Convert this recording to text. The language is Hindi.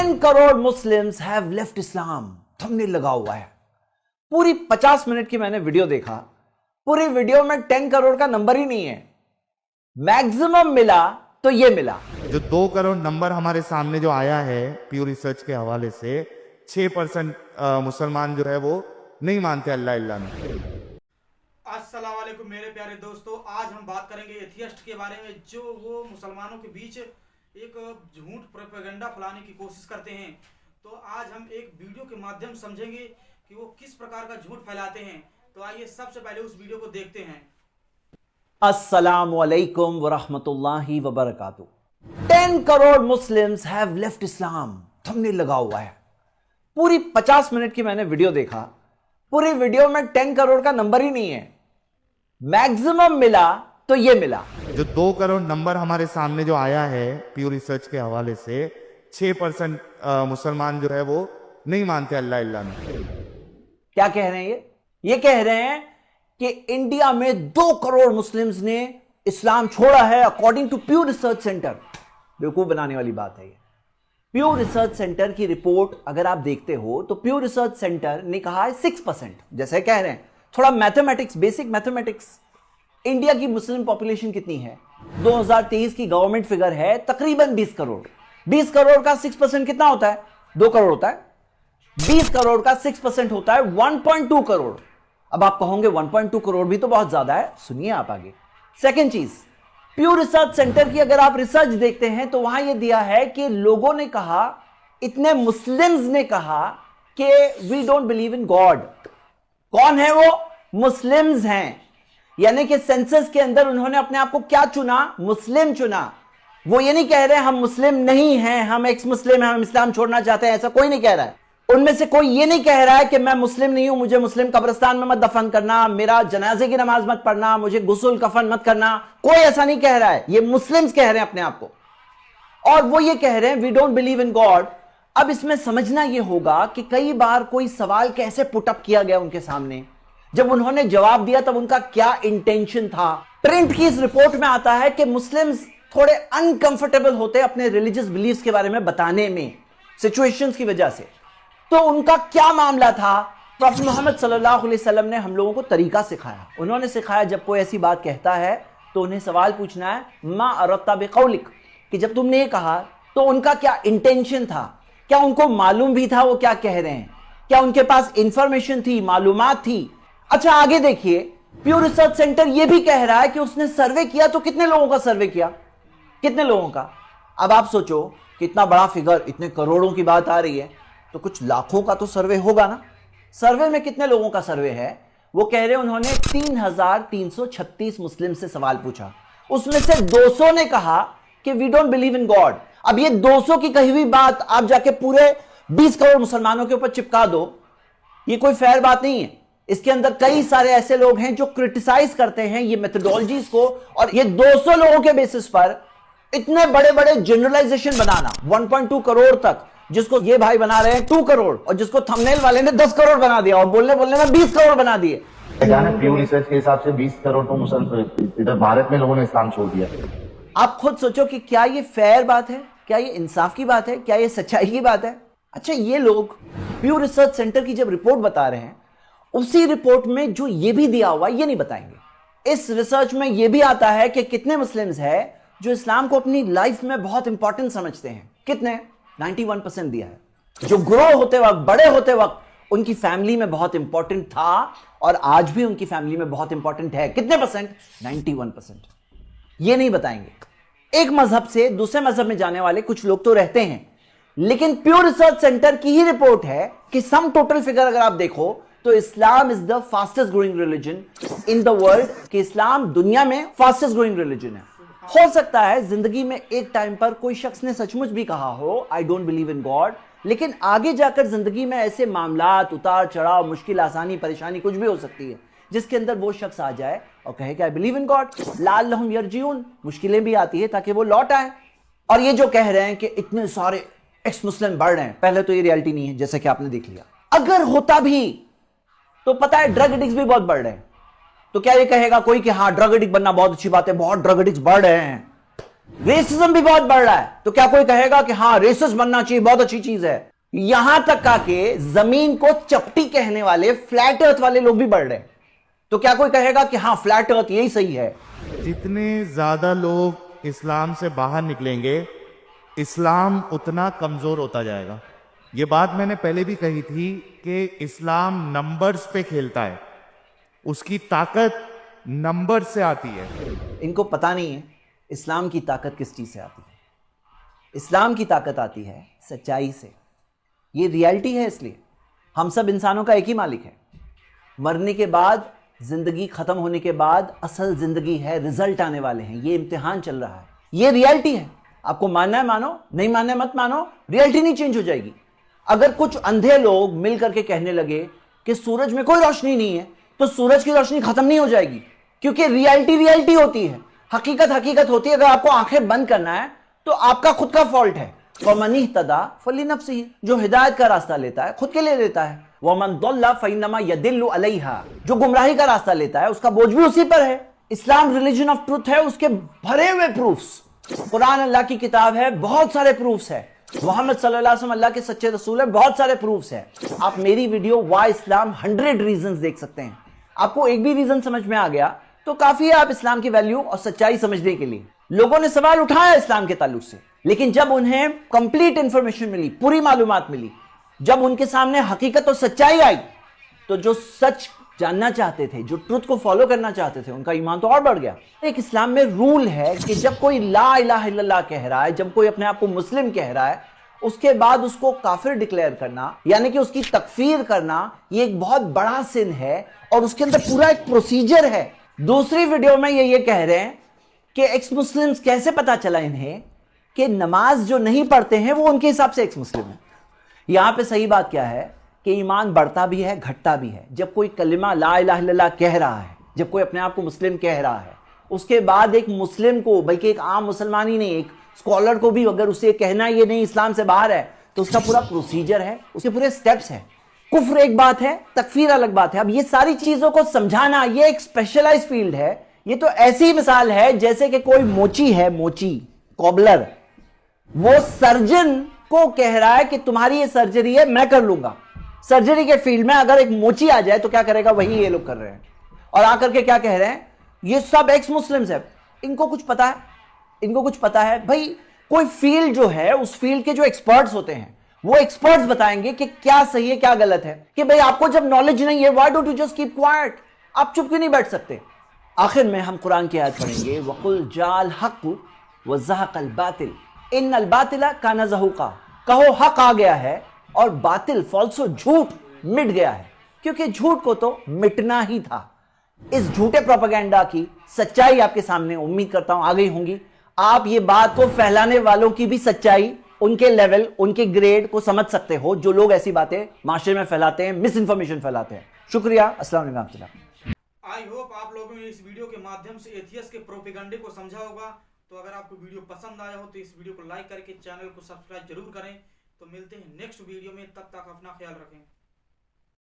10 crore Muslims have left Islam thumbnail लगा हुआ है। पूरी 50 मिनट की मैंने वीडियो देखा, पूरी वीडियो में 10 करोड़ का नंबर ही नहीं है। मैक्सिमम मिला तो ये मिला। जो 2 करोड़ नंबर हमारे सामने जो आया है प्यू रिसर्च के हवाले से, 6% मुसलमान जो है वो नहीं मानते अल्लाह अल्लाह में। अस्सलाम वालेकुम मेरे प्यारे दोस्तों, आज हम बात करेंगे एथियस्ट के बारे में, जो वो मुसलमानों के बीच एक झूठ प्रोपेगेंडा फैलाने की कोशिश करते हैं। तो आज हम एक वीडियो के माध्यम समझेंगे कि वो किस प्रकार का झूठ फैलाते हैं। तो आइए सबसे पहले उस वीडियो को देखते हैं। अस्सलामु अलैकुम वरहमतुल्लाहि वबरकातुहू। 10 crore Muslims have left Islam thumbnail लगा हुआ है। पूरी 50 मिनट की मैंने वीडियो देखा, पूरी वीडियो में 10 करोड़ का नंबर ही नहीं है। मैक्सिमम मिला तो ये मिला। जो 2 करोड़ नंबर हमारे सामने जो आया है प्यू रिसर्च के हवाले से, 6% मुसलमान जो है वो नहीं मानते अल्लाह अल्लाह में। क्या कह रहे हैं ये कह रहे हैं कि इंडिया में 2 करोड़ मुस्लिम्स ने इस्लाम छोड़ा है according to Pew research center. बेवकूफ बनाने वाली बात है ये। प्यू रिसर्च सेंटर की रिपोर्ट अगर आप देखते हो तो प्यू रिसर्च सेंटर ने कहा है 6%। जैसे कह रहे हैं, थोड़ा मैथमेटिक्स, बेसिक मैथमेटिक्स। इंडिया की मुस्लिम पॉपुलेशन कितनी है? 2023 की गवर्नमेंट फिगर है तकरीबन 20 करोड़। 20 करोड़ का 6% कितना होता है? 2 करोड़ होता है। 20 करोड़ का 6% होता है 1.2 करोड़। अब आप कहोगे 1.2 करोड़ भी तो बहुत ज्यादा है। सुनिए आप आगे। सेकेंड चीज, प्यू रिसर्च सेंटर की अगर आप रिसर्च देखते हैं तो वहां यह दिया है कि लोगों ने कहा, इतने मुस्लिम्स ने कहा कि we don't believe in God. कौन है वो? मुस्लिम्स हैं। यानी कि सेंसस के अंदर उन्होंने अपने आप को क्या चुना? मुस्लिम चुना। वो ये नहीं कह रहे हम मुस्लिम नहीं हैं, हम एक्स मुस्लिम हैं, हम इस्लाम छोड़ना चाहते हैं, ऐसा कोई नहीं कह रहा है। उनमें से कोई ये नहीं कह रहा है कि मैं मुस्लिम नहीं हूं, मुझे मुस्लिम कब्रिस्तान में मत दफन करना, मेरा जनाजे की नमाज मत पढ़ना, मुझे गुस्ल कफन मत करना। कोई ऐसा नहीं कह रहा है। ये मुस्लिम्स कह रहे हैं अपने आप को, और वो ये कह रहे हैं we don't believe in God. अब इसमें समझना यह होगा कि कई बार कोई सवाल कैसे पुटअप किया गया उनके सामने, जब उन्होंने जवाब दिया तब उनका क्या इंटेंशन था। प्रिंट की इस रिपोर्ट में आता है कि मुस्लिम्स थोड़े अनकंफर्टेबल होते अपने रिलीजियस बिलीफ्स के बारे में बताने में, सिचुएशंस की वजह से। तो उनका क्या मामला था? प्रॉफेट मोहम्मद सल्लल्लाहु अलैहि वसल्लम ने हम लोगों को तरीका सिखाया। उन्होंने सिखाया जब कोई ऐसी बात कहता है तो उन्हें सवाल पूछना है, मा अरद्ता बिकौलिक, कि जब तुमने ये कहा तो उनका क्या इंटेंशन था? क्या उनको मालूम भी था वो क्या कह रहे हैं? क्या उनके पास इंफॉर्मेशन थी, मालूमात थी? अच्छा आगे देखिए, प्यू रिसर्च सेंटर यह भी कह रहा है कि उसने सर्वे किया। तो कितने लोगों का सर्वे किया? कितने लोगों का? अब आप सोचो, कितना बड़ा फिगर, इतने करोड़ों की बात आ रही है तो कुछ लाखों का तो सर्वे होगा ना। सर्वे में कितने लोगों का सर्वे है? वो कह रहे हैं उन्होंने 3336 मुस्लिम से सवाल पूछा, उसमें से 200 ने कहा कि we don't believe in God. अब ये 200 की कही हुई बात आप जाके पूरे 20 करोड़ मुसलमानों के ऊपर चिपका दो, ये कोई फेयर बात नहीं है। इसके अंदर कई सारे ऐसे लोग हैं जो क्रिटिसाइज करते हैं ये मेथोडोलॉजीज को, और ये 200 लोगों के बेसिस पर इतने बड़े बड़े जनरलाइजेशन बनाना 1.2 करोड़ तक, जिसको ये भाई बना रहे हैं 2 करोड़, और जिसको थंबनेल वाले ने 10 करोड़ बना दिया, और बोलने बोलने में 20 करोड़ बना दिए। प्यू रिसर्च के हिसाब से 20 करोड़ तो मुसलमान इधर भारत में लोगों ने इस्लाम छोड़ दिया। आप खुद सोचो कि क्या ये फेयर बात है? क्या ये इंसाफ की बात है? क्या ये सच्चाई की बात है? अच्छा, ये लोग प्यू रिसर्च सेंटर की जब रिपोर्ट बता रहे हैं, उसी रिपोर्ट में जो ये भी दिया हुआ ये नहीं बताएंगे। इस रिसर्च में ये भी आता है कि कितने मुस्लिम्स हैं जो इस्लाम को अपनी लाइफ में बहुत इंपॉर्टेंट समझते हैं। कितने? 91% दिया है। जो ग्रो होते वक्त, बड़े होते वक्त उनकी फैमिली में बहुत इंपॉर्टेंट था, और आज भी उनकी फैमिली में बहुत इंपॉर्टेंट है। कितने परसेंट? 91%। ये नहीं बताएंगे। एक मजहब से दूसरे मजहब में जाने वाले कुछ लोग तो रहते हैं, लेकिन प्यू रिसर्च सेंटर की ही रिपोर्ट है कि सम टोटल फिगर अगर आप देखो तो Islam is the fastest growing religion in the world, कि इस्लाम दुनिया में फास्टेस्ट ग्रोइंग रिलीजन है। हो सकता है जिंदगी में एक टाइम पर कोई शख्स ने सचमुच भी कहा हो I don't believe in God, लेकिन आगे जाकर जिंदगी में ऐसे मामलात, उतार चढ़ाव, मुश्किल, आसानी, परेशानी कुछ भी हो सकती है, जिसके अंदर वो शख्स आ जाए और कहे कि आई बिलीव इन गॉड, लअल्लहुम यरजिऊन। मुश्किलें भी आती है ताकि वो लौट आए। और ये जो कह रहे हैं कि इतने सारे एक्स मुस्लिम बढ़ रहे हैं, पहले तो ये रियलिटी नहीं है, जैसे कि आपने देख लिया। अगर होता भी तो पता है ड्रग एडिक्ट्स भी बहुत बढ़ रहे हैं, तो क्या ये कहेगा कोई कि हाँ ड्रग एडिक्ट बनना बहुत अच्छी बात है, बहुत ड्रग एडिक्ट्स बढ़ रहे हैं, रेसिज्म भी बहुत बढ़ रहा है, तो क्या कोई कहेगा कि हाँ रेसिस्ट बनना चाहिए, बहुत अच्छी चीज है? यहां तक का कि जमीन को चपटी कहने वाले फ्लैट अर्थ वाले लोग भी बढ़ रहे हैं, तो क्या कोई कहेगा कि हाँ फ्लैट अर्थ यही सही है? जितने ज्यादा लोग इस्लाम से बाहर निकलेंगे, इस्लाम उतना कमजोर होता जाएगा। ये बात मैंने पहले भी कही थी कि इस्लाम नंबर्स पे खेलता है, उसकी ताकत नंबर से आती है। इनको पता नहीं है इस्लाम की ताकत किस चीज से आती है। इस्लाम की ताकत आती है सच्चाई से। ये रियलिटी है, इसलिए हम सब इंसानों का एक ही मालिक है। मरने के बाद, जिंदगी खत्म होने के बाद असल जिंदगी है, रिजल्ट आने वाले हैं, ये इम्तिहान चल रहा है, ये रियलिटी है। आपको मानना है मानो, नहीं मानना है मत मानो, रियलिटी नहीं चेंज हो जाएगी। अगर कुछ अंधे लोग मिल करके कहने लगे कि सूरज में कोई रोशनी नहीं है, तो सूरज की रोशनी खत्म नहीं हो जाएगी, क्योंकि रियलिटी रियलिटी होती है, हकीकत हकीकत होती है। अगर आपको आंखें बंद करना है तो आपका खुद का फॉल्ट है। वमन इहतदा फलिनफ्सिही, जो हिदायत का रास्ता लेता है खुद के लिए लेता है। वमन दल्ला फइन्नमा यदिल्लु अलैहा, जो गुमराही का रास्ता लेता है उसका बोझ भी उसी पर है। इस्लाम रिलीजन ऑफ ट्रुथ है, उसके भरे हुए प्रूफ्स। कुरान अल्लाह की किताब है, बहुत सारे प्रूफ्स है। मोहम्मद सल्लल्लाहु अलैहि वसल्लम अल्लाह के सच्चे रसूल है, बहुत सारे प्रूफ्स है। आप मेरी वीडियो वाई इस्लाम 100 रीजंस देख सकते हैं। आपको एक भी रीजन समझ में आ गया तो काफी है आप इस्लाम की वैल्यू और सच्चाई समझने के लिए। लोगों ने सवाल उठाया इस्लाम के ताल्लुक से, लेकिन जब उन्हें कंप्लीट इंफॉर्मेशन मिली, पूरी मालूमात मिली, जब उनके सामने हकीकत और सच्चाई आई, तो जो सच जानना चाहते थे, जो ट्रुथ को फॉलो करना चाहते थे, उनका ईमान तो और बढ़ गया। एक इस्लाम में रूल है कि जब कोई ला इलाहा इल्लल्लाह कह रहा है, जब कोई अपने आप को मुस्लिम कह रहा है, उसके बाद उसको काफिर डिक्लेयर करना, यानी कि उसकी तकफीर करना, ये एक बहुत बड़ा सिन है और उसके अंदर पूरा एक प्रोसीजर है। दूसरी वीडियो में ये कह रहे हैं कि एक्स मुस्लिम्स कैसे पता चला इन्हें कि नमाज जो नहीं पढ़ते हैं वो उनके हिसाब से एक्स मुस्लिम है। यहां पे सही बात क्या है कि ईमान बढ़ता भी है, घटता भी है। जब कोई कलिमा ला इलाहा इल्लल्लाह कह रहा है, जब कोई अपने आप को मुस्लिम कह रहा है, उसके बाद एक मुस्लिम को, बल्कि एक आम मुसलमान ही नहीं, एक स्कॉलर को भी अगर उसे कहना ये नहीं इस्लाम से बाहर है, तो उसका पूरा प्रोसीजर है, उसके पूरे स्टेप्स है। कुफ्र एक बात है, तकफीर अलग बात है। अब ये सारी चीजों को समझाना ये एक स्पेशलाइज्ड फील्ड है। ये तो ऐसी मिसाल है जैसे कि कोई मोची है, मोची कॉबलर, वो सर्जन को कह रहा है कि तुम्हारी ये सर्जरी है, मैं कर लूंगा। सर्जरी के फील्ड में अगर एक मोची आ जाए तो क्या करेगा? वही ये लोग कर रहे हैं। और आकर के क्या कह रहे हैं? ये सब एक्स मुस्लिम्स है। इनको कुछ पता है, इनको कुछ पता है भाई। कोई फील्ड जो है, उस फील्ड के जो एक्सपर्ट्स होते हैं, वो एक्सपर्ट्स बताएंगे कि क्या सही है क्या गलत है। कि भाई आपको जब नॉलेज नहीं है, why don't you just keep quiet? आप चुप क्यों नहीं बैठ सकते? आखिर में हम कुरान की आयत पढ़ेंगे, वकुल जाल हक व ज़हक़ल बातिल इन्नल बातिला काना ज़हूक़ा। कहो हक आ गया है और बातिल फॉल्सो झूठ मिट गया है, क्योंकि झूठ को तो मिटना ही था। इस झूठे प्रोपेगेंडा की सच्चाई आपके सामने उम्मीद करता हूं आ गई होंगी। आप ये बात को फैलाने वालों की भी सच्चाई, उनके लेवल, उनके ग्रेड को समझ सकते हो, जो लोग ऐसी बातें माशरे में फैलाते हैं, मिस इंफॉर्मेशन फैलाते हैं। शुक्रिया। अस्सलाम वालेकुम। आई होप आप लोगों ने इस वीडियो के माध्यम से एथियस के प्रोपेगेंडे को समझा होगा। तो अगर आपको वीडियो पसंद आया हो तो इस वीडियो को लाइक करके चैनल को सब्सक्राइब जरूर करें। तो मिलते हैं नेक्स्ट वीडियो में, तब तक अपना ख्याल रखें।